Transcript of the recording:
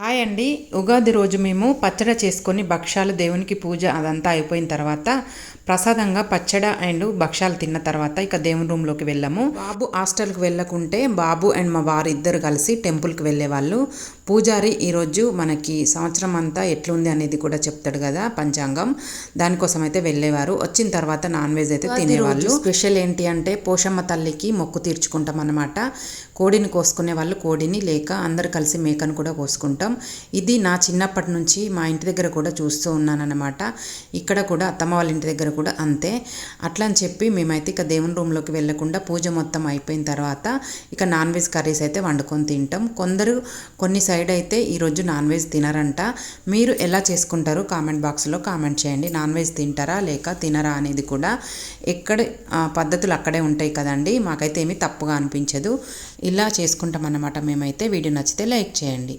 Hi అండి. ఉగాది రోజు మేము పచ్చడి చేసుకొని భక్షాలు దేవునికి పూజ అదంతా అయిపోయిన తర్వాత ప్రసాదంగా పచ్చడి అండ్ భక్షాలు తిన్న తర్వాత ఇక దేవుని రూమ్లోకి వెళ్ళాము. బాబు హాస్టల్కి వెళ్ళకుంటే బాబు అండ్ మా వారు ఇద్దరు కలిసి టెంపుల్కి వెళ్ళేవాళ్ళు. పూజారి ఈరోజు మనకి సంవత్సరం అంతా ఎట్లుంది అనేది కూడా చెప్తాడు కదా, పంచాంగం. దానికోసం అయితే వెళ్ళేవారు. వచ్చిన తర్వాత నాన్ వెజ్ అయితే తినేవాళ్ళు. స్పెషల్ ఏంటి అంటే పోషమ్మ తల్లికి మొక్కు తీర్చుకుంటాం అన్నమాట. కోడిని కోసుకునే వాళ్ళు కోడిని, లేక అందరు కలిసి మేకను కూడా కోసుకుంటాం. ఇది నా చిన్నప్పటి నుంచి మా ఇంటి దగ్గర కూడా చూస్తూ ఉన్నానన్నమాట. ఇక్కడ కూడా అత్తమ్మ వాళ్ళ ఇంటి దగ్గర కూడా అంతే. అట్లా అని చెప్పి మేమైతే ఇక దేవుని రూమ్లోకి వెళ్ళకుండా పూజ మొత్తం అయిపోయిన తర్వాత ఇక నాన్ వెజ్ కర్రీస్ అయితే వండుకొని తింటాం. కొన్ని సైడ్ అయితే ఈరోజు నాన్ వెజ్ తినరంట. మీరు ఎలా చేసుకుంటారు కామెంట్ బాక్స్లో కామెంట్ చేయండి. నాన్ వెజ్ తింటారా లేక తినరా అనేది కూడా ఎక్కడ పద్ధతులు అక్కడే ఉంటాయి కదండి. మాకైతే ఏమీ తప్పుగా అనిపించదు. ఇలా చేసుకుంటాం అన్నమాట మేమైతే. వీడియో నచ్చితే లైక్ చేయండి.